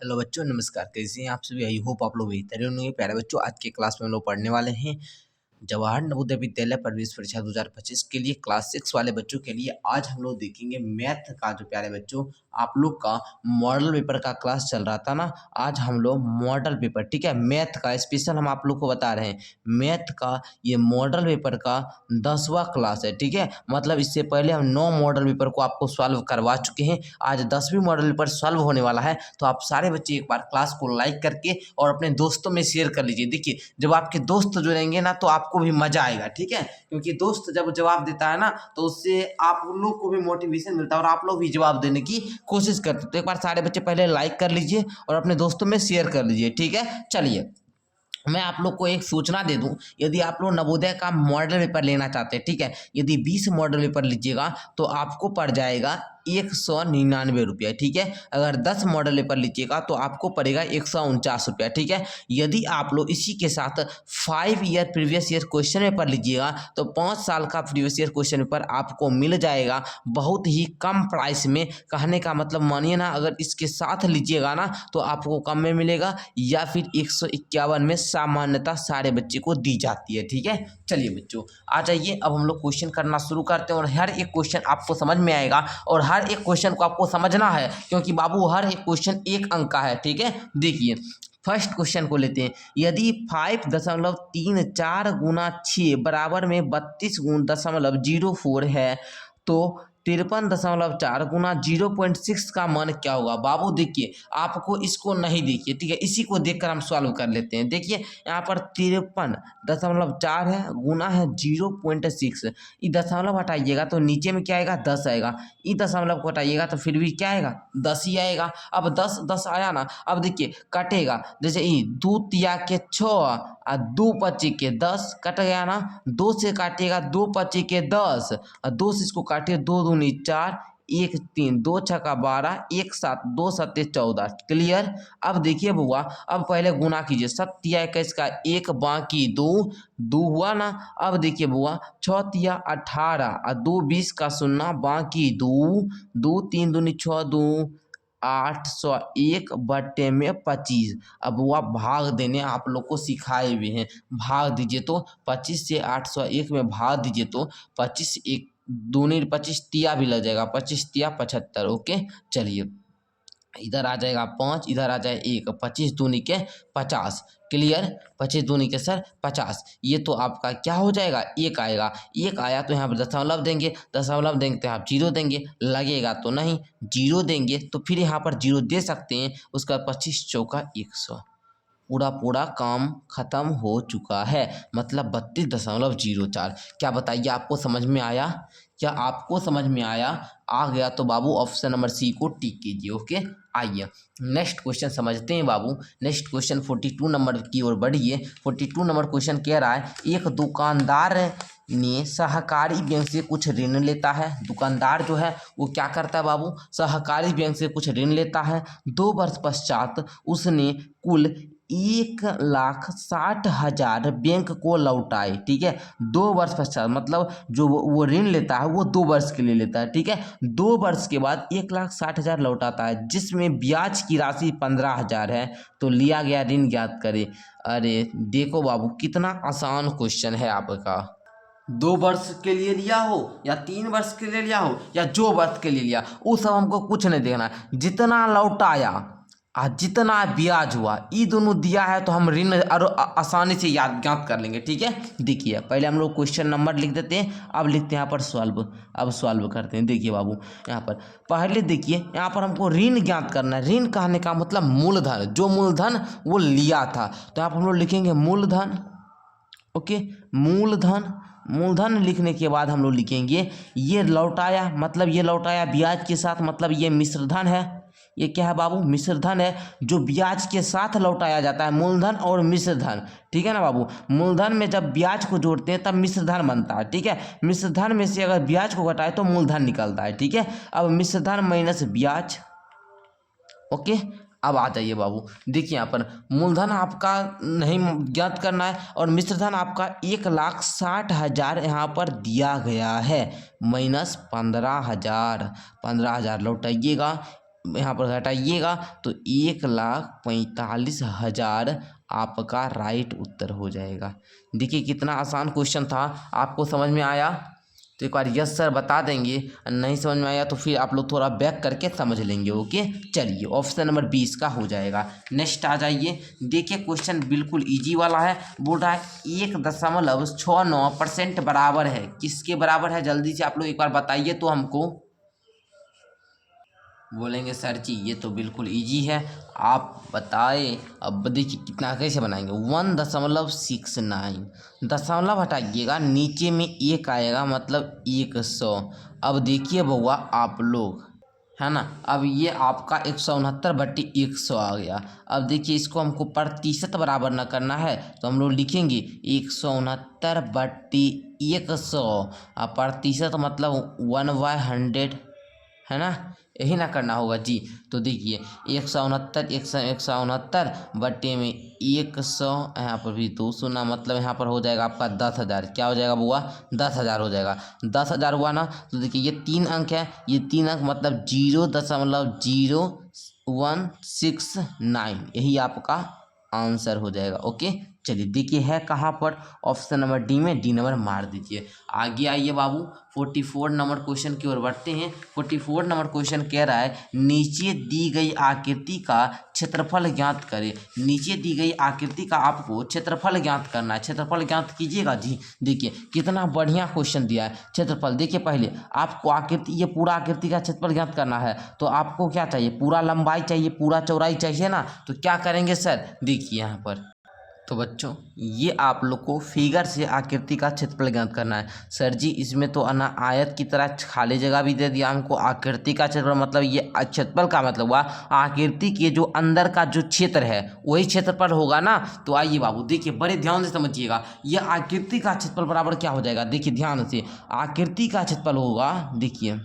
Hello बच्चों, नमस्कार। कैसे हैं आप सभी? आई होप आप लोग बेहतर होंगे। प्यारे बच्चों, आज के क्लास में हम लोग पढ़ने वाले हैं जवाहर नवोदय विद्यालय प्रवेश परीक्षा 2025 के लिए क्लास 6 वाले बच्चों के लिए। आज हम लोग देखेंगे मैथ का, जो प्यारे बच्चों आप लोग का मॉडल पेपर का क्लास चल रहा था ना, आज हम लोग मॉडल पेपर, ठीक है, मैथ का स्पेशल हम आप लोग को बता रहे हैं। मैथ का ये मॉडल पेपर का 10वां क्लास है, ठीक है। मतलब इससे पहले हम 9 मॉडल पेपर को आपको सॉल्व करवा चुके हैं। आज 10वीं मॉडल पेपर सॉल्व होने वाला है, तो आप सारे बच्चे एक बार क्लास को लाइक करके और अपने दोस्तों में शेयर कर लीजिए। देखिए, जब आपके दोस्त जुड़ेंगे ना तो आपको भी मजा आएगा, ठीक है, क्योंकि दोस्त जब जवाब देता है ना तो उससे आप लोग को भी मोटिवेशन मिलता है और आप लोग भी जवाब देने की कोशिश करते हैं। तो एक बार सारे बच्चे पहले लाइक कर लीजिए और अपने दोस्तों में शेयर कर लीजिए, ठीक है। चलिए, मैं आप लोग को एक सूचना दे दूं, यदि आप लोग नवोदय का मॉडल पेपर लेना चाहते हैं, ठीक है, यदि 20 मॉडल पेपर लीजिएगा तो आपको पड़ जाएगा 199 रुपया, ठीक है। अगर 10 मॉडल पेपर लीजिएगा तो आपको पड़ेगा 149 रुपया, ठीक है। यदि आप लोग इसी के साथ 5 year previous year question paper लीजिएगा तो 5 साल का प्रीवियस ईयर क्वेश्चन पेपर आपको मिल जाएगा बहुत ही कम प्राइस में। कहने का मतलब मानिए ना, अगर इसके साथ लीजिएगा ना तो आपको कम में मिलेगा, या फिर 151 में सामान्यता सारे बच्चे को दी जाती है, ठीक है। चलिए बच्चों, आ जाइए, अब हम लोग क्वेश्चन करना शुरू करते हैं और हर एक क्वेश्चन आपको समझ में आएगा और हर एक क्वेश्चन को आपको समझना है, क्योंकि बाबू हर एक क्वेश्चन 1 अंक का है, ठीक है। देखिए, फर्स्ट क्वेश्चन को लेते हैं। यदि 5.34 गुना 6 बराबर में 32.04 है तो 53.4 गुना 0.6 का मान क्या होगा? बाबू देखिए, आपको इसको नहीं देखिए, ठीक है, इसी को देखकर हम सॉल्व कर लेते हैं। देखिए, यहाँ पर 53.4 है, गुना है 0.6। ये दशमलव हटाइएगा तो नीचे में क्या आएगा? 10 आएगा। ये दशमलव को हटाइएगा तो फिर भी क्या आएगा? 10 ही आएगा। अब 10 10 आया ना, अब देखिए कटेगा, जैसे ये 2 तिया के 6 और 2 पच्ची के 10, कट गया ना। 2 से काटिएगा 2 पच्ची के 10 और 2 से इसको काटिए, 2 दूनी 4, 1 3, 2 छक्का 12, 1 7, 2 सत्ते 14। क्लियर। अब देखिए बुआ, अब पहले गुना कीजिए, 7 तिया 21 का 1 बाकी 2, 2 हुआ ना। अब देखिए बुआ, 6 तिया 18 और 2 20 का 0 बाकी 2, 2 3 दूनी 6, 2 801 बट्टे में 25। अब वो आप भाग देने आप लोग को सिखाए हुए हैं, भाग दीजिए तो 25 से 801 में भाग दीजिए तो 25 एक दूनी 25 तिया भी लग जाएगा, 25 तिया 75। ओके, चलिए, इधर आ जाएगा 5, इधर आ जाए 1, 25 दूनी के 50। क्लियर। 25 दूनी के सर 50, ये तो आपका क्या हो जाएगा? 1 आएगा। 1 आया तो यहाँ पर दशमलव देंगे, दशमलव देंगे तो यहाँ 0 देंगे, लगेगा तो नहीं, 0 देंगे तो फिर यहाँ पर 0 दे सकते हैं। उसका 25 चौका 100, पूरा पूरा काम खत्म हो चुका है, मतलब 32.04। क्या बताइए, आपको समझ में आया? क्या आपको समझ में आया? आ गया तो बाबू ऑप्शन नंबर सी को टिक कीजिए। ओके, आइए नेक्स्ट क्वेश्चन समझते हैं बाबू। नेक्स्ट क्वेश्चन 42 नंबर की ओर बढ़िए। 42 नंबर क्वेश्चन कह रहा है, एक दुकानदार ने सहकारी बैंक से कुछ ऋण लेता है। दुकानदार जो है वो क्या करता है बाबू? सहकारी बैंक से कुछ ऋण लेता है। 2 वर्ष पश्चात उसने कुल 1,60,000 बैंक को लौटाए, ठीक है। 2 वर्ष पश्चात मतलब जो वो ऋण लेता है वो 2 वर्ष के लिए लेता है, ठीक है। 2 वर्ष के बाद 1,60,000 लौटाता है, जिसमें ब्याज की राशि 15,000 है, तो लिया गया ऋण ज्ञात करे। अरे देखो बाबू, कितना आसान क्वेश्चन है आपका। 2 वर्ष के लिए लिया हो या 3 वर्ष के लिए लिया हो या जो वर्ष के लिए लिया, वो सब हमको कुछ नहीं देखना है। जितना लौटाया और जितना ब्याज हुआ, ये दोनों दिया है तो हम ऋण आसानी से याद ज्ञात कर लेंगे, ठीक है। देखिए, पहले हम लोग क्वेश्चन नंबर लिख देते हैं, अब लिखते हैं यहाँ पर सॉल्व। अब सॉल्व करते हैं। देखिए बाबू, यहाँ पर पहले देखिए, यहाँ पर हमको ऋण ज्ञात करना है। ऋण कहने का मतलब मूलधन, जो मूलधन वो लिया था, तो यहाँ पर हम लोग लिखेंगे मूलधन। ओके, मूलधन। मूलधन लिखने के बाद हम लोग लिखेंगे ये लौटाया, मतलब ये लौटाया ब्याज के साथ, मतलब ये मिश्रधन है। ये क्या है बाबू? मिश्रधन है, जो ब्याज के साथ लौटाया जाता है, मूलधन और मिश्रधन, ठीक है ना बाबू। मूलधन में जब ब्याज को जोड़ते हैं तब मिश्रधन बनता है, ठीक है। मिश्रधन में से अगर ब्याज को घटाए तो मूलधन निकलता है, ठीक है। अब मिश्रधन माइनस ब्याज। ओके, अब आ जाइए बाबू, देखिए यहाँ पर मूलधन आपका नहीं ज्ञात करना है और मिश्रधन आपका 1,60,000 यहाँ पर दिया गया है, माइनस 15,000। 15,000 लौटाइएगा, यहाँ पर घटाइएगा तो 1,45,000 आपका राइट उत्तर हो जाएगा। देखिए कितना आसान क्वेश्चन था, आपको समझ में आया तो एक बार यस सर बता देंगे, नहीं समझ में आया तो फिर आप लोग थोड़ा बैक करके समझ लेंगे। ओके चलिए ऑप्शन नंबर 20 का हो जाएगा। नेक्स्ट आ जाइए, देखिए क्वेश्चन बिल्कुल इजी वाला है। बोल रहा है 1.69% बराबर है, किसके बराबर है जल्दी से आप लोग एक बार बताइए तो हमको। बोलेंगे सर जी ये तो बिल्कुल इजी है, आप बताए। अब देखिए कितना कैसे बनाएंगे, 1.69 दशमलव हटाइएगा, नीचे में एक आएगा मतलब 100। अब देखिए बउआ आप लोग है ना, अब ये आपका 169/100 आ गया। अब देखिए इसको हमको प्रतिशत बराबर ना करना है तो हम लोग लिखेंगे 169/100 और प्रतिशत मतलब 1/100 है ना, यही ना करना होगा जी। तो देखिए 169 बट्टे में 100, यहाँ पर भी 200 ना, मतलब यहाँ पर हो जाएगा आपका 10,000। क्या हो जाएगा बुआ, 10,000 हो जाएगा। 10,000 हुआ ना, तो देखिए ये 3 अंक है, ये 3 अंक मतलब 0.0169, यही आपका आंसर हो जाएगा। ओके चलिए देखिए है कहाँ पर, ऑप्शन नंबर डी में, डी नंबर मार दीजिए। आगे आइए बाबू 44 नंबर क्वेश्चन की ओर बढ़ते हैं। 44 नंबर क्वेश्चन कह रहा है नीचे दी गई आकृति का क्षेत्रफल ज्ञात करें। नीचे दी गई आकृति का आपको क्षेत्रफल ज्ञात करना है, क्षेत्रफल ज्ञात कीजिएगा जी। देखिए कितना बढ़िया क्वेश्चन दिया है। क्षेत्रफल देखिए पहले आपको आकृति, ये पूरा आकृति का क्षेत्रफल ज्ञात करना है तो आपको क्या चाहिए, पूरा लंबाई चाहिए, पूरा चौड़ाई चाहिए ना। तो क्या करेंगे सर, देखिए यहाँ पर तो बच्चों ये आप लोग को फिगर से आकृति का क्षेत्रफल ज्ञात करना है। सर जी इसमें तो अना आयत की तरह खाली जगह भी दे दिया हमको, आकृति का क्षेत्रफल मतलब ये क्षेत्रफल का मतलब हुआ आकृति के जो अंदर का जो क्षेत्र है वही क्षेत्रफल होगा ना। तो आइए बाबू देखिए बड़े ध्यान से समझिएगा, ये आकृति का क्षेत्रफल बराबर क्या हो जाएगा, देखिए ध्यान से, आकृति का क्षेत्रफल होगा, देखिए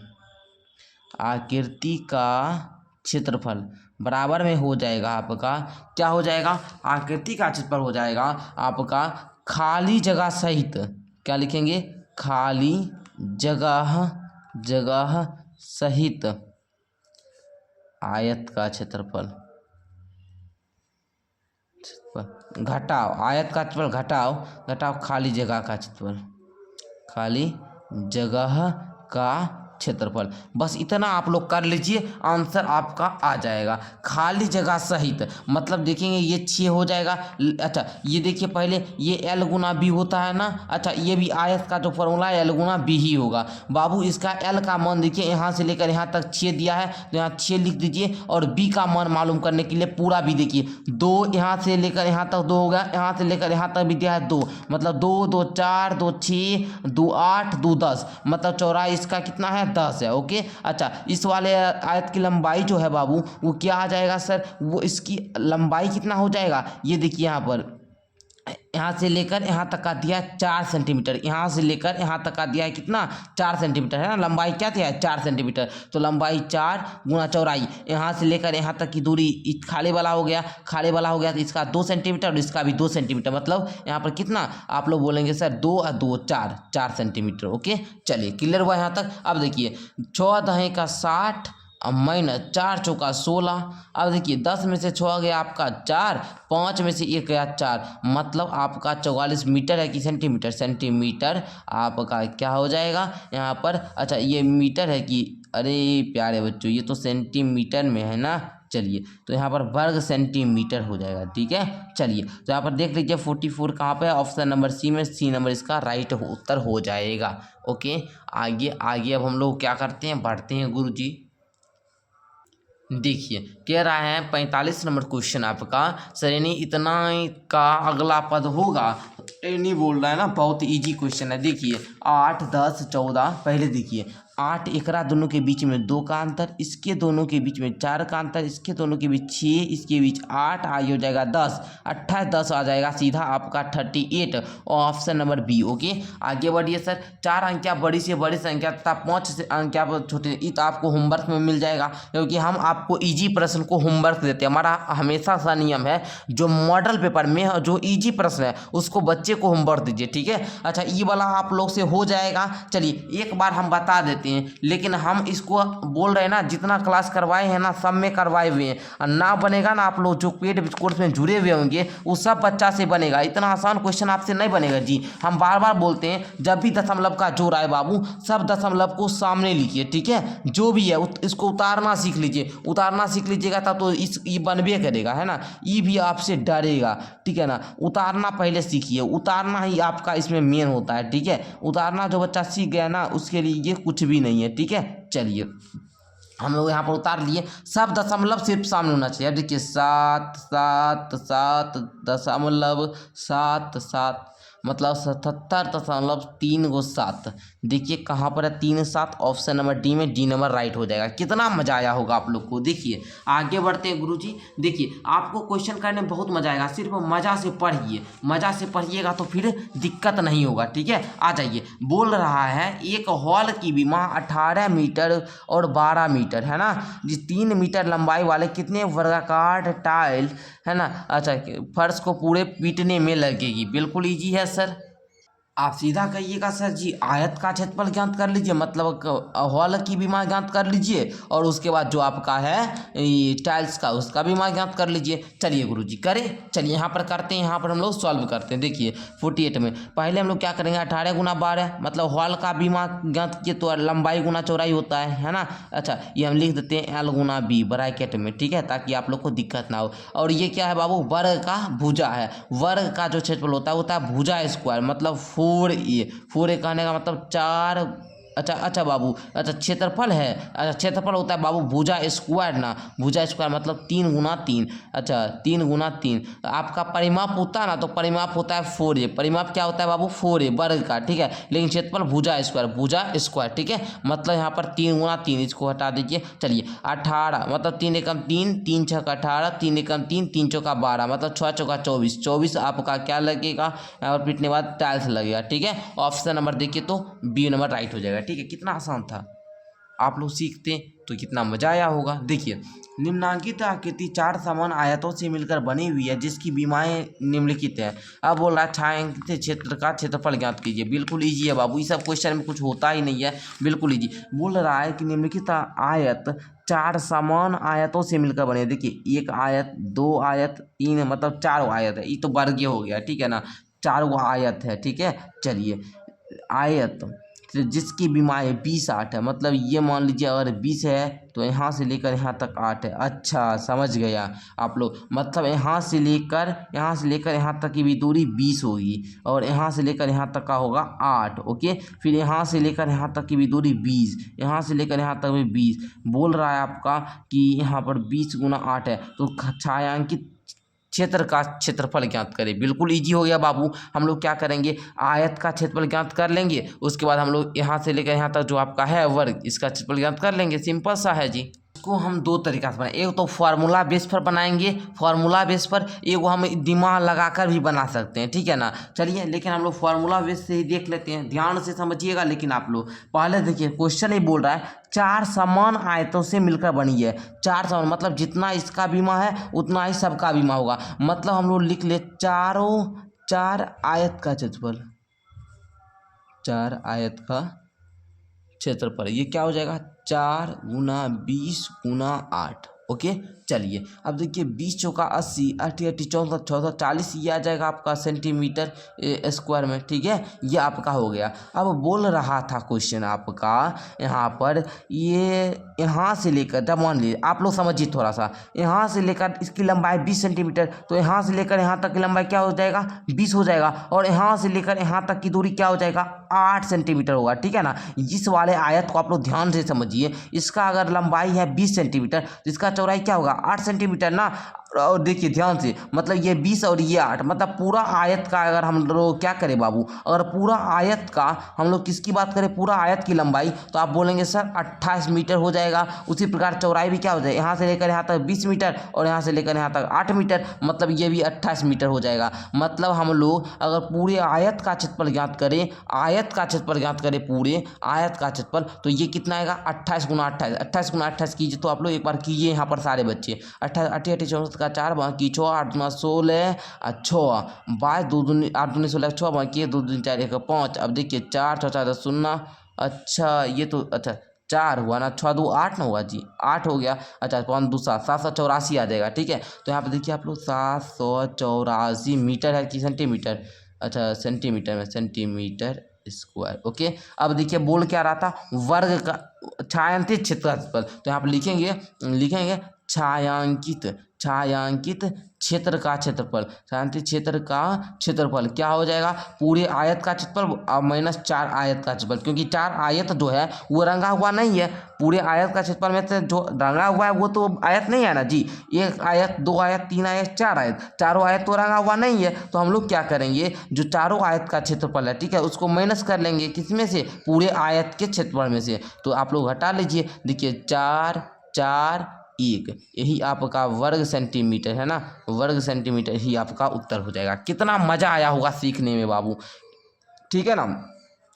आकृति का क्षेत्रफल बराबर में हो जाएगा आपका, क्या हो जाएगा, आकृति का क्षेत्रफल हो जाएगा आपका खाली जगह सहित, क्या लिखेंगे, खाली जगह सहित आयत का क्षेत्रफल, घटाओ आयत का क्षेत्रफल, घटाओ खाली जगह का क्षेत्रफल, खाली जगह का क्षेत्रफल। बस इतना आप लोग कर लीजिए, आंसर आपका आ जाएगा। खाली जगह सहित मतलब देखेंगे ये 6 हो जाएगा। अच्छा ये देखिए पहले ये L गुना B होता है ना, अच्छा ये भी आयत का जो फॉर्मूला है L गुना B ही होगा। बाबू इसका L का मान देखिए यहाँ से लेकर यहाँ तक 6 दिया है तो यहाँ 6 लिख दीजिए, और B का मान मालूम करने के लिए पूरा भी देखिए 2 यहाँ से लेकर यहाँ तक 2 हो गया, यहाँ से लेकर यहाँ तक भी दिया है 2, मतलब 2 2 4 2 6 2 8 2 10, मतलब चौड़ाई इसका कितना है, 10 है। ओके अच्छा इस वाले आयत की लंबाई जो है बाबू वो क्या आ जाएगा सर, वो इसकी लंबाई कितना हो जाएगा, ये देखिए यहाँ पर यहाँ से लेकर यहाँ तक का दिया है 4 सेंटीमीटर, यहाँ से लेकर यहाँ तक का दिया है कितना, 4 सेंटीमीटर है ना, लंबाई क्या दिया है 4 सेंटीमीटर, तो लंबाई 4 गुना चौड़ाई, यहाँ से लेकर यहाँ तक की दूरी खाली वाला हो गया, तो इसका 2 सेंटीमीटर और इसका भी 2 सेंटीमीटर, मतलब यहाँ पर कितना आप लोग बोलेंगे सर 2 और 2 4 सेंटीमीटर। ओके चलिए क्लियर हुआ यहाँ तक। अब देखिए 6 दहे का 60 अब माइनस 4 चौका 16, अब देखिए 10 में से 6 गया आपका 4, 5 में से 1 गया 4, मतलब आपका 44 मीटर है कि सेंटीमीटर, सेंटीमीटर आपका क्या हो जाएगा यहाँ पर। अच्छा ये मीटर है कि, अरे प्यारे बच्चों ये तो सेंटीमीटर में है ना, चलिए तो यहाँ पर वर्ग सेंटीमीटर हो जाएगा। ठीक है चलिए तो यहाँ पर देख लीजिए 44 कहाँ पे है, ऑप्शन नंबर सी में, सी नंबर इसका राइट उत्तर हो जाएगा। ओके आगे अब हम लोग क्या करते हैं, बढ़ते हैं गुरुजी। देखिए कह रहा है 45 नंबर क्वेश्चन आपका, श्रेणी इतना का अगला पद होगा, नहीं बोल रहा है ना, बहुत इजी क्वेश्चन है। देखिए 8 10 14, पहले देखिए 8 एकरा दोनों के बीच में 2 का अंतर, इसके दोनों के बीच में 4 का अंतर, इसके दोनों के बीच 6, इसके बीच 8, आई हो जाएगा 10, 28 10 आ जाएगा सीधा आपका 38, और ऑप्शन नंबर बी। ओके आगे बढ़िए सर, 4 अंकिया बड़ी से बड़ी संख्या तथा 5 से अंकिया छोटे, ये तो आपको होमवर्क में मिल जाएगा, क्योंकि हम आपको इजी प्रश्न को होमवर्क देते हैं। हमारा हमेशा सा नियम है जो मॉडल पेपर में जो इजी प्रश्न है उसको बच्चे को होमवर्क दीजिए। ठीक है अच्छा ये वाला आप लोग से हो जाएगा। चलिए एक बार हम बता देते हैं, लेकिन हम इसको बोल रहे हैं ना जितना क्लास करवाए हैं ना सब में करवाए हुए हैं, और ना बनेगा ना आप लोग जो पेड कोर्स में जुड़े हुए होंगे वो सब बच्चा से बनेगा। इतना आसान क्वेश्चन आपसे नहीं बनेगा जी। हम बार बार बोलते हैं जब भी दशमलव का जोड़ आए बाबू सब दशमलव को सामने लिखिए, ठीक है। जो भी है इसको उतारना सीख लीजिए, उतारना सीख लीजिएगा तब तो ये बनबे करेगा, है ना। ये भी आपसे डरेगा, ठीक है ना। उतारना पहले सीखिए, उतारना ही आपका इसमें मेन होता है, ठीक है। उतारना जो बच्चा सीख गया ना उसके लिए ये कुछ भी नहीं है, ठीक है। चलिए हम लोग यहाँ पर उतार लिए, सब दशमलव सिर्फ सामने होना चाहिए। देखिए 7 7 7 दशमलव 7 7 मतलब 77.37। देखिए कहाँ पर है 3 7, ऑप्शन नंबर डी में, डी नंबर राइट हो जाएगा। कितना मजा आया होगा आप लोग को। देखिए आगे बढ़ते हैं गुरुजी। देखिए आपको क्वेश्चन करने में बहुत मजा आएगा, सिर्फ मजा से पढ़िए, मजा से पढ़िएगा तो फिर दिक्कत नहीं होगा, ठीक है। आ जाइए, बोल रहा है एक हॉल की विमा 18 मीटर और 12 मीटर, है ना। जिस 3 मीटर लंबाई वाले कितने वर्गाकार टाइल, है ना, अच्छा, फर्श को पूरे पीटने में लगेगी। बिल्कुल इजी है सर। आप सीधा कहिएगा सर जी आयत का क्षेत्रफल ज्ञात कर लीजिए, मतलब हॉल की भी मान ज्ञात कर लीजिए, और उसके बाद जो आपका है ये टाइल्स का उसका भी मान ज्ञात कर लीजिए। चलिए गुरुजी करें, चलिए यहाँ पर करते हैं, यहाँ पर हम लोग सॉल्व करते हैं। देखिए 48 में पहले हम लोग क्या करेंगे 18 गुना 12, मतलब हॉल का भी मान ज्ञात किए तो लंबाई गुना चौड़ाई होता है ना। अच्छा ये हम लिख देते हैं L गुना B ब्रैकेट में, ठीक है, ताकि आप लोग को दिक्कत ना हो। और ये क्या है बाबू, वर्ग का भुजा है, वर्ग का जो क्षेत्रफल होता है भुजा स्क्वायर, मतलब 4A कहने का मतलब 4। अच्छा बाबू, अच्छा क्षेत्रफल है, अच्छा क्षेत्रफल होता है बाबू भुजा स्क्वायर ना, भुजा स्क्वायर मतलब 3 गुना 3, अच्छा 3 गुना 3। आपका परिमाप होता है ना तो परिमाप होता है 4A, परिमाप क्या होता है बाबू 4A वर्ग का, ठीक है। लेकिन क्षेत्रफल भुजा स्क्वायर, ठीक है। मतलब यहाँ पर 3 गुना 3, इसको हटा दीजिए। चलिए 18 मतलब 3 एकम 3, 3 छक 18, 3 एकम 3, 3 चौका 12, मतलब 6 चौका 24, 24 आपका क्या लगेगा, और पीटने के बाद टाइल्स लगेगा, ठीक है। ऑप्शन नंबर देखिए तो बी नंबर राइट हो जाएगा, ठीक है। कितना आसान था, आप लोग सीखते तो कितना मजा आया होगा। देखिए निम्नांकित आकृति 4 समान आयतों से मिलकर बनी हुई है जिसकी विमाएं निम्नलिखित है। अब बोल रहा है छायांकित क्षेत्र का क्षेत्रफल ज्ञात कीजिए। बिल्कुल इजी है बाबू, ये सब क्वेश्चन में कुछ होता ही नहीं है, बिल्कुल इजी। बोल रहा है कि निम्नलिखित आयत 4 समान आयतों से मिलकर बने। देखिए 1 आयत 2 आयत 3, मतलब 4 आयत है, ये तो वर्गीय हो गया, ठीक है ना, 4 आयत है, ठीक है। चलिए आयत जिसकी विमाएं 20 8 है, मतलब ये मान लीजिए अगर 20 है तो यहाँ से लेकर यहाँ तक 8 है। अच्छा समझ गया आप लोग, मतलब यहाँ से लेकर यहाँ तक की भी दूरी 20 होगी, और यहाँ से लेकर यहाँ तक का होगा 8, ओके। फिर यहाँ से लेकर यहाँ तक की भी दूरी 20, यहाँ से लेकर यहाँ तक भी 20। बोल रहा है आपका कि यहाँ पर 20 गुना 8 है, तो छायांकित क्षेत्र का क्षेत्रफल ज्ञात करें। बिल्कुल इजी हो गया बाबू। हम लोग क्या करेंगे आयत का क्षेत्रफल ज्ञात कर लेंगे, उसके बाद हम लोग यहाँ से लेकर यहाँ तक जो आपका है वर्ग, इसका क्षेत्रफल ज्ञात कर लेंगे। सिंपल सा है जी। इसको हम 2 तरीका से बनाएंगे, एक तो फार्मूला बेस पर बनाएंगे, फार्मूला बेस पर, एक हम दिमाग लगाकर भी बना सकते हैं, ठीक है ना। चलिए लेकिन हम लोग फार्मूला बेस से ही देख लेते हैं, ध्यान से समझिएगा। लेकिन आप लोग पहले देखिए क्वेश्चन ही बोल रहा है 4 समान आयतों से मिलकर बनी है। 4 समान मतलब जितना इसका बीमा है उतना ही सबका बीमा होगा, मतलब हम लोग लिख ले 4 आयत का क्षेत्रफल, 4 आयत का क्षेत्रफल, ये क्या हो जाएगा 4 गुना 20 गुना 8, ओके। चलिए अब देखिए 20 चौका 80, 8 8 14 14 40, ये आ जाएगा आपका सेंटीमीटर स्क्वायर में, ठीक है। ये आपका हो गया। अब बोल रहा था क्वेश्चन आपका यहाँ पर, ये यहाँ से लेकर, जब मान लीजिए आप लोग समझिए थोड़ा सा, यहाँ से लेकर इसकी लंबाई 20 सेंटीमीटर, तो यहाँ से लेकर यहाँ तक की लंबाई क्या हो जाएगा 20 हो जाएगा, और यहाँ से लेकर यहाँ तक की दूरी क्या हो जाएगा 8 सेंटीमीटर होगा, ठीक है ना। इस वाले आयत को आप लोग ध्यान से समझिए, इसका अगर लंबाई है 20 सेंटीमीटर तो इसका चौड़ाई क्या होगा 8 सेंटीमीटर ना। और देखिए ध्यान से, मतलब ये 20 और ये 8, मतलब पूरा आयत का अगर हम लोग क्या करें बाबू, अगर पूरा आयत का हम लोग किसकी बात करें, पूरा आयत की लंबाई, तो आप बोलेंगे सर 28 मीटर हो जाएगा। उसी प्रकार चौड़ाई भी क्या हो जाएगा, यहाँ से लेकर यहाँ तक 20 मीटर और यहाँ से लेकर यहाँ तक 8 मीटर, मतलब ये भी 28 मीटर हो जाएगा। मतलब हम लोग अगर पूरे आयत का क्षेत्रफल ज्ञात करें, आयत का क्षेत्रफल ज्ञात करें, पूरे आयत का क्षेत्रफल, तो ये कितना आएगा 28 गुना 28, 28 गुना 28 कीजिए तो आप लोग एक बार कीजिए यहाँ पर सारे बच्चे, 28 8 8 14 का 4 बाकी 6 8 9 16 6 22 2 दूनी 8 दूनी 16 6 बाकी 2 दूनी 4 1 5। अब देखिए 4 6 4 10 0 अच्छा ये तो अच्छा 4 हुआ ना, 6 2 8 ना हुआ जी, 8 हो गया। अच्छा 5 2 7, 784 आ जाएगा। ठीक है, तो यहाँ पे देखिए आप लोग 784 मीटर है कि सेंटीमीटर, अच्छा सेंटीमीटर में, सेंटीमीटर स्क्वायर। ओके, अब देखिए बोल क्या रहा था, वर्ग का छायांकित क्षेत्रफल। तो यहाँ पे लिखेंगे लिखेंगे छायांकित, छायांकित क्षेत्र का क्षेत्रफल, छायांकित क्षेत्र का क्षेत्रफल क्या हो जाएगा, पूरे आयत का क्षेत्रफल माइनस 4 आयत का क्षेत्रफल, क्योंकि 4 आयत जो है वो रंगा हुआ नहीं है। पूरे आयत का क्षेत्रफल में से जो रंगा हुआ है वो तो आयत नहीं है ना जी, 1 आयत 2 आयत 3 आयत 4 आयत, चारों आयत तो रंगा हुआ नहीं है। तो हम लोग क्या करेंगे, जो चारों आयत का क्षेत्रफल है, ठीक है, उसको माइनस कर लेंगे किसमें से, पूरे आयत के क्षेत्रफल में से। तो आप लोग हटा लीजिए, देखिए 4 4 1, यही आपका वर्ग सेंटीमीटर है ना, वर्ग सेंटीमीटर ही आपका उत्तर हो जाएगा। कितना मजा आया होगा सीखने में बाबू, ठीक है ना,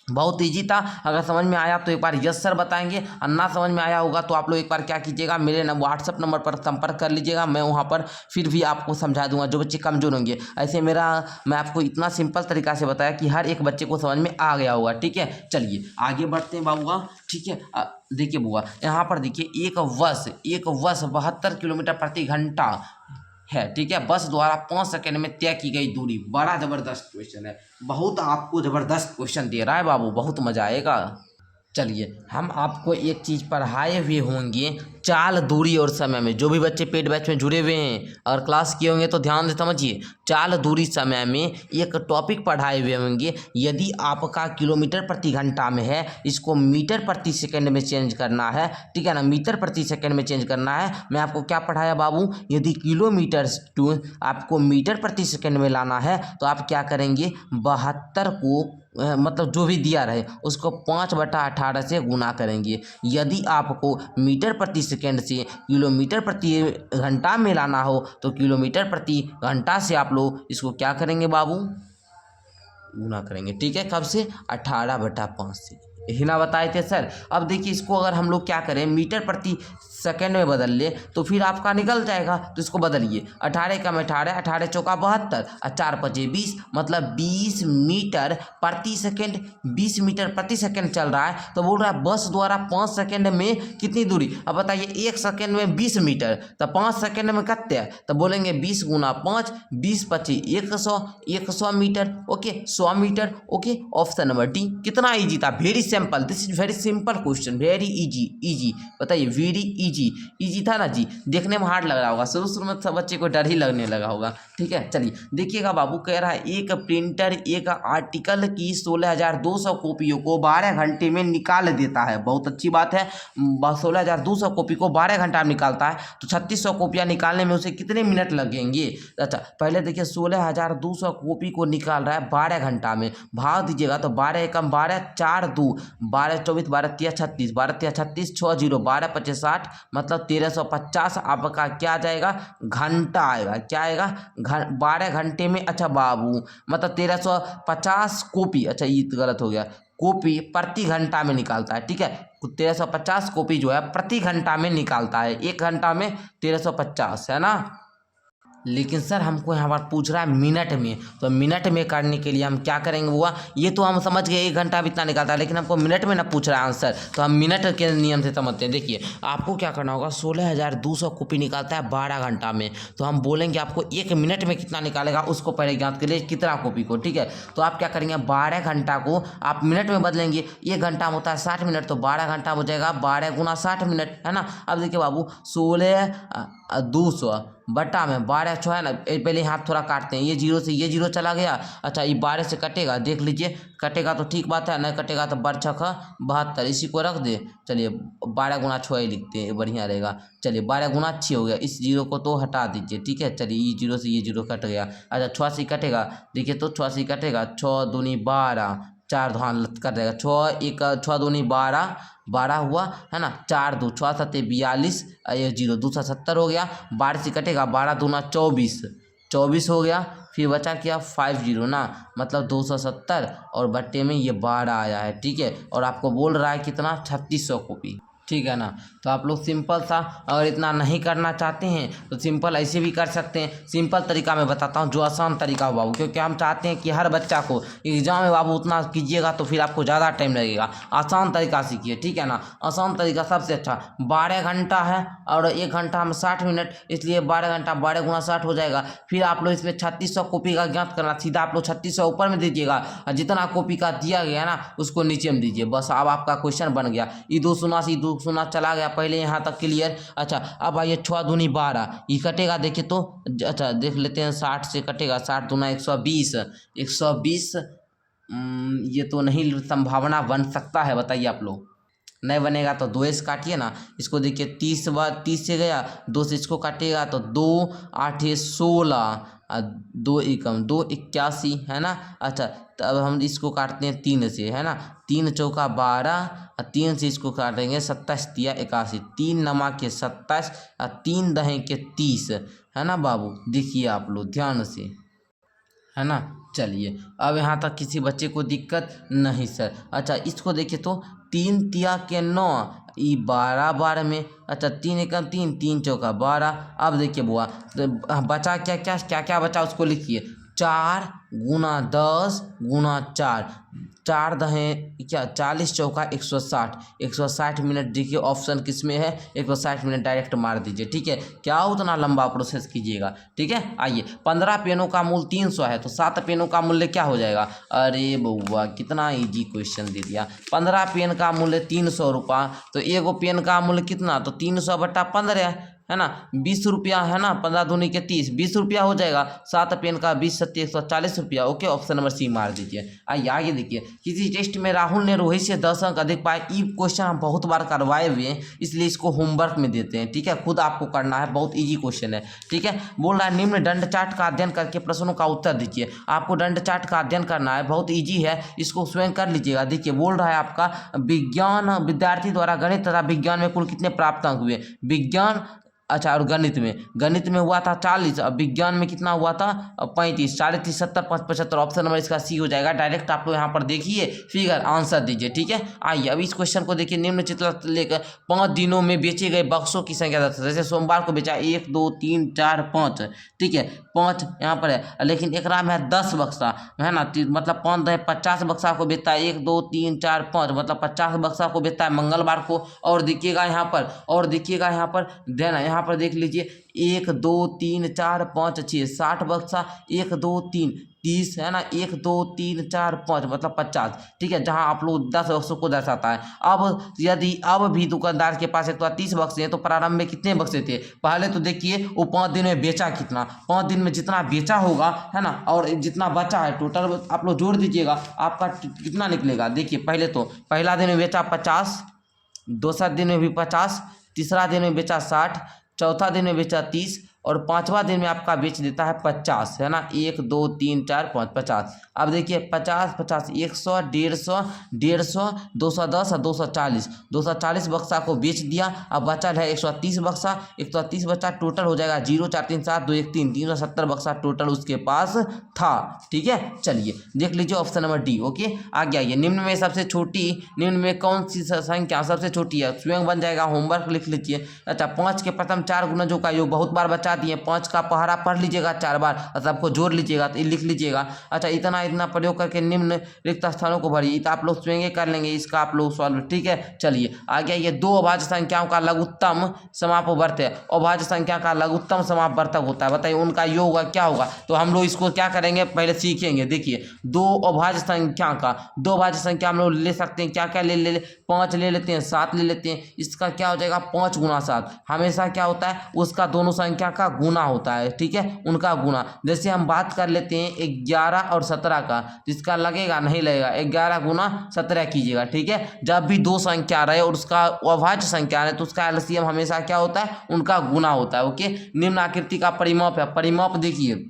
बहुत इजी था। अगर समझ में आया तो एक बार यस सर बताएंगे, और ना समझ में आया होगा तो आप लोग एक बार क्या कीजिएगा, मेरे व्हाट्सअप नंबर पर संपर्क कर लीजिएगा, मैं वहाँ पर फिर भी आपको समझा दूंगा, जो बच्चे कमजोर होंगे। ऐसे मैं आपको इतना सिंपल तरीका से बताया कि हर एक बच्चे को समझ में आ गया होगा। ठीक है, चलिए आगे बढ़ते हैं बाबूआ। ठीक है, देखिए बुआ, यहाँ पर देखिए एक बस 72 किलोमीटर प्रति घंटा है। ठीक है, बस द्वारा 5 सेकंड में तय की गई दूरी। बड़ा जबरदस्त क्वेश्चन है, बहुत आपको जबरदस्त क्वेश्चन दे रहा है बाबू, बहुत मजा आएगा। चलिए हम आपको एक चीज़ पढ़ाए हुए होंगे, चाल, दूरी और समय में। जो भी बच्चे पेड बैच में जुड़े हुए हैं और क्लास किए होंगे तो ध्यान से समझिए, चाल, दूरी, समय में एक टॉपिक पढ़ाए हुए होंगे। यदि आपका किलोमीटर प्रति घंटा में है, इसको मीटर प्रति सेकंड में चेंज करना है। ठीक है ना, मीटर प्रति सेकंड में चेंज करना है। मैं आपको क्या पढ़ाया बाबू, यदि किलोमीटर टू आपको मीटर प्रति सेकंड में लाना है तो आप क्या करेंगे, 72 को मतलब जो भी दिया रहे उसको 5/18 से गुना करेंगे। यदि आपको मीटर प्रति सेकंड से किलोमीटर प्रति घंटा में लाना हो तो किलोमीटर प्रति घंटा से आप लोग इसको क्या करेंगे बाबू, गुना करेंगे। ठीक है, कब से, 18/5 से। यही ना बताए थे सर। अब देखिए इसको अगर हम लोग क्या करें, मीटर प्रति सेकंड में बदल ले तो फिर आपका निकल जाएगा। तो इसको बदलिए, 18 कम 18, 18 चौका 72 और 4 पचे 20, मतलब 20 मीटर प्रति सेकंड, 20 मीटर प्रति सेकंड चल रहा है। तो बोल रहा है बस द्वारा 5 सेकंड में कितनी दूरी। अब बताइए 1 सेकंड में 20 मीटर, तो 5 सेकंड में कितने है, तो बोलेंगे 20 गुना 5, 20 पची 100, 100 metre. Okay, 100 metre. Okay, option number D. कितना इजी था, very simple, this is very simple question, very easy. Easy बताइए, वेरी इजी था ना जी, देखने में हार्ड लग रहा होगा, शुरू में सब बच्चे को डर ही लगने लगा होगा। ठीक है, चलिए देखिएगा बाबू, कह रहा है एक प्रिंटर एक आर्टिकल की 16,200 कॉपियों को 12 घंटे में निकाल देता है। बहुत अच्छी बात है, 16,200 कॉपी को 12 घंटा में निकालता है, तो 3600 कॉपियाँ निकालने में उसे कितने मिनट लगेंगे। अच्छा पहले देखिए 16,200 कॉपी को निकाल रहा है 12 घंटा में, भाग दीजिएगा तो 12 एकम 12, 4 2 12 24, 12 3 36, 12 3 36, 6 0 12 25 60, मतलब 1350 आपका क्या आ जाएगा, घंटा आएगा। क्या आएगा, 12 घंटे में। अच्छा बाबू, मतलब 1350 कॉपी, अच्छा ये तो गलत हो गया, कॉपी प्रति घंटा में निकालता है। ठीक है, 1350 कॉपी जो है प्रति घंटा में निकालता है, 1 घंटा में 1350 है ना। लेकिन सर हमको यहाँ पर पूछ रहा है मिनट में, तो मिनट में करने के लिए हम क्या करेंगे हुआ, ये तो हम समझ गए 1 घंटा भी इतना निकालता है, लेकिन हमको मिनट में ना पूछ रहा है आंसर, तो हम मिनट के नियम से समझते हैं। देखिए आपको क्या करना होगा, 16,200 कॉपी निकालता है 12 घंटा में, तो हम बोलेंगे आपको 1 मिनट में कितना निकालेगा उसको पहले ज्ञात करिए, कितना कॉपी को। ठीक है, तो आप क्या करेंगे, 12 घंटा को आप मिनट में बदलेंगे, 1 घंटा में होता है 60 मिनट, तो 12 घंटा हो जाएगा 12 गुना 60 मिनट, है ना। अब देखिए बाबू 16,200 बटा में 12 छो है ना, पहले हाथ थोड़ा काटते हैं, ये जीरो से ये जीरो चला गया। अच्छा ये 12 से कटेगा, देख लीजिए कटेगा तो ठीक बात है, नहीं कटेगा तो 12 छक्का 72, इसी को रख दे। चलिए 12 गुना 6 ही लिखते हैं, बढ़िया रहेगा। चलिए 12 गुना 6 हो गया, इस जीरो को तो हटा दीजिए। ठीक है, चलिए ये जीरो से ये जीरो कट गया। अच्छा 6 से कटेगा, देखिए तो 6 से कटेगा, 6 दूनी 12, 4 धान कर देगा, 6 1 6 दूनी 12, 12 हुआ है ना, 4 2 6 7 42, ये जीरो 270 हो गया। 12 से कटेगा, 12 दूना 24, 24 हो गया। फिर बचा क्या, 50 ना, मतलब 270, और बट्टे में ये 12 आया है। ठीक है, और आपको बोल रहा है कितना, 3600 कॉपी। ठीक है ना। तो आप लोग सिंपल सा, अगर इतना नहीं करना चाहते हैं तो सिंपल ऐसे भी कर सकते हैं। सिंपल तरीका मैं बताता हूँ जो आसान तरीका हो बाबू, क्योंकि हम चाहते हैं कि हर बच्चा को एग्जाम में बाबू उतना कीजिएगा तो फिर आपको ज़्यादा टाइम लगेगा। आसान तरीका सीखिए, ठीक है ना। आसान तरीका सबसे अच्छा, 12 घंटा है और 1 घंटा में 60 मिनट, इसलिए 12 घंटा 12 गुना 60 हो जाएगा। फिर आप लोग इसमें 3600 कॉपी का ज्ञात करना, सीधा आप लोग 3600 ऊपर में दीजिएगा और जितना कॉपी का दिया गया ना उसको नीचे में दीजिए। बस अब आपका क्वेश्चन बन गया। ई दो शून्य चला गया पहले यहाँ तक क्लियर। अच्छा अब आइए 6 दूनी 12, ये कटेगा देखिए तो, अच्छा देख लेते हैं 60 से कटेगा, 60 दूना 120, 120 ये तो नहीं संभावना बन सकता है, बताइए आप लोग। नहीं बनेगा तो 2 से काटिए ना इसको, देखिए 30 बार 30 से गया, 2 से इसको काटिएगा तो 2 8 16 2 एकम 2 81 है ना। अच्छा तो अब हम इसको काटते हैं 3 से, है ना। 3 चौका 12 और 3 से इसको काटेंगे 27 तिया 81, 3 नमा के 27 और 3 दहें के 30, है ना बाबू। देखिए आप लोग ध्यान से, है ना। चलिए अब यहाँ तक किसी बच्चे को दिक्कत नहीं सर। अच्छा इसको देखिए तो 3 तिया के 9, ये 12 12 में, अच्छा 3 एकम 3, 3 चौका 12। अब देखिए बुआ तो बचा क्या क्या क्या क्या बचा उसको लिखिए, 4 गुना 10 गुना 4, 4 दहें क्या 40 चौका 160, 160 मिनट। देखिए ऑप्शन किस में है, 160 मिनट डायरेक्ट मार दीजिए, ठीक है। क्या उतना लंबा प्रोसेस कीजिएगा, ठीक है। आइए 15 पेनों का मूल्य 300 है तो 7 पेनों का मूल्य क्या हो जाएगा। अरे बउआ कितना इजी क्वेश्चन दे दिया। 15 पेन का मूल्य 300 रुपया, तो एगो पेन का मूल्य कितना, तो 300 बटा 15 है ना, 20 रुपया, है ना। 15 दूनी के 30, 20 रुपया हो जाएगा। 7 पेन का 20 सत्ती 140 रुपया। ओके ऑप्शन नंबर सी मार दीजिए। आइए आगे देखिए, किसी टेस्ट में राहुल ने रोहित से 10 अंक अधिक पाए। ये क्वेश्चन हम बहुत बार करवाए हुए हैं इसलिए इसको होमवर्क में देते हैं, ठीक है। खुद आपको करना है, बहुत ईजी क्वेश्चन है, ठीक है। बोल रहा है निम्न दंड चार्ट का अध्ययन करके प्रश्नों का उत्तर दीजिए। आपको दंड चार्ट का अध्ययन करना है, बहुत ईजी है, इसको स्वयं कर लीजिएगा। देखिए बोल रहा है आपका विज्ञान विद्यार्थी द्वारा गणित तथा विज्ञान में कुल कितने प्राप्त अंक हुए। विज्ञान अच्छा और गणित में हुआ था 40, अब विज्ञान में कितना हुआ था 35, 40 30 70 5 75। ऑप्शन नंबर इसका सी हो जाएगा। डायरेक्ट आप लोग यहाँ पर देखिए फिगर आंसर दीजिए, ठीक है। आइए अब इस क्वेश्चन को देखिए, निम्न चित्र लेकर 5 दिनों में बेचे गए बक्सों की संख्या 10। जैसे सोमवार को बेचा 1 2 3 4 5, ठीक है 5 यहाँ पर है, लेकिन एक में है 10 बक्सा, है ना। मतलब 5 10 50 बक्सा को बेचता है, 1 2 3 4 5 मतलब 50 बक्सा को बेचता है मंगलवार को। और देखिएगा यहाँ पर, और देखिएगा यहाँ पर देना, यहाँ पर देख लीजिए 1 2 3 4 5 6 60 बक्सा, 1 2 3 30, है ना। 1 2 3 4 5 मतलब 50, ठीक है। जहां आप लोग 10 बक्सों को दर्शाता है। अब यदि अब भी दुकानदार के पास एक तो 30 बक्से हैं तो प्रारंभ में कितने बक्से थे। पहले तो देखिए वो 5 दिन में बेचा कितना, 5 दिन में जितना बेचा होगा, है ना, और जितना बचा है टोटल आप लोग जोड़ दीजिएगा, आपका कितना निकलेगा। देखिए पहले तो पहला दिन में बेचा 50, दूसरा दिन में भी 50, तीसरा दिन में बेचा 60, चौथा दिन में बेचा 30 और 5वां दिन में आपका बेच देता है 50, है ना। 1 2 3 4 5 50। अब देखिए 50 50 100 150 150 210 और 240, 240 बक्सा को बेच दिया। अब बचा है 130 बक्सा, 130 बच्चा टोटल हो जाएगा 0 4 3 7 2 1 3, 370 बक्सा टोटल उसके पास था, ठीक है। चलिए देख लीजिए ऑप्शन नंबर डी। ओके आगे आइए, निम्न में सबसे छोटी, निम्न में कौन सी संख्या सबसे छोटी है, स्वयं बन जाएगा, होमवर्क लिख लीजिए। अच्छा 5 के प्रथम 4 गुणजों का योग बहुत बार बचा दिए, 5 का पहाड़ा पढ़ लीजिएगा 4 बार और सबको जोड़ लीजिएगा तो लिख लीजिएगा। अच्छा इतना प्रयोग करके निम्न रिक्त स्थानों को भरिए, तो आप लोग स्वयं कर लेंगे, इसका आप लोग सॉल्व, ठीक है। चलिए आगे आइए, 2 अभाज्य संख्याओं का लघुत्तम समापवर्तक, अभाज्य संख्या का लघुत्तम समापवर्तक होता है, बताइए उनका योग क्या होगा। तो हम लोग इसको क्या करेंगे पहले सीखेंगे। देखिए 2 अभाज्य संख्या का, 2 अभाज्य संख्या हम लोग ले सकते हैं, क्या क्या ले 5 ले लेते हैं, 7 ले लेते हैं। इसका क्या हो जाएगा 5 गुना 7, हमेशा क्या होता है उसका दोनों संख्या का गुना होता है, ठीक है, उनका गुना। जैसे हम बात कर लेते हैं 11 और 17 का, जिसका लगेगा नहीं लगेगा, 11 गुना 17 कीजिएगा, ठीक है। जब भी 2 संख्या रहे और उसका अभाज्य संख्या है तो उसका एलसीएम हमेशा क्या होता है उनका गुना होता है। ओके निम्न आकृति का परिमाप है, परिमाप देखिए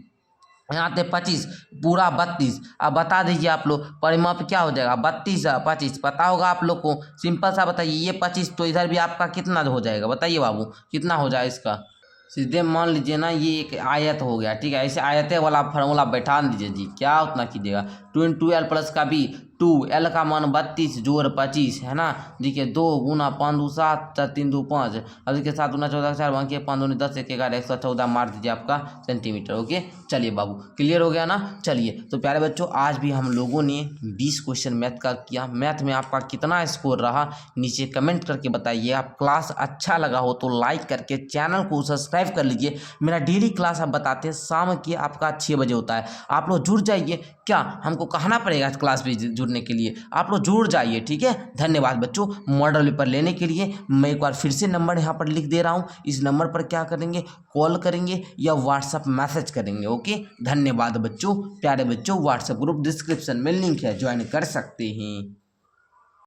यहाँ पे 25 पूरा 32। अब बता दीजिए आप लोग परिमाप क्या हो जाएगा, 32 25 पता होगा आप लोग को। सिंपल सा बताइए, ये 25 तो इधर भी आपका कितना हो जाएगा, बताइए बाबू कितना हो जाए इसका। सीधे मान लीजिए ना ये एक आयत हो गया, ठीक है। ऐसे आयतें वाला फार्मूला बैठा दीजिए जी, क्या उतना कीजिएगा 2 × L+ का B 2, L का मान 32 जोड़ 25 है ना। देखिए 2 गुना 5 2 7 4 3 2 5, अब देखिए 7 गुना 14 4 बाकी 5 दूनी 10 1 11 114 मार दीजिए आपका सेंटीमीटर। ओके चलिए बाबू क्लियर हो गया ना। चलिए तो प्यारे बच्चों आज भी हम लोगों ने 20 क्वेश्चन मैथ का किया। मैथ में आपका कितना स्कोर रहा नीचे कमेंट करके बताइए। आप क्लास अच्छा लगा हो तो लाइक करके चैनल को सब्सक्राइब कर लीजिए। मेरा डेली क्लास आप बताते हैं शाम की आपका 6 बजे होता है। आप लोग जुड़ जाइए, क्या हमको कहना पड़ेगा क्लास पे जुड़ने के लिए, आप लोग जुड़ जाइए ठीक है। धन्यवाद बच्चों। मॉडल पेपर लेने के लिए मैं एक बार फिर से नंबर यहाँ पर लिख दे रहा हूँ। इस नंबर पर क्या करेंगे, कॉल करेंगे या व्हाट्सअप मैसेज करेंगे। ओके धन्यवाद बच्चों। प्यारे बच्चों व्हाट्सएप ग्रुप डिस्क्रिप्शन में लिंक है, ज्वाइन कर सकते हैं।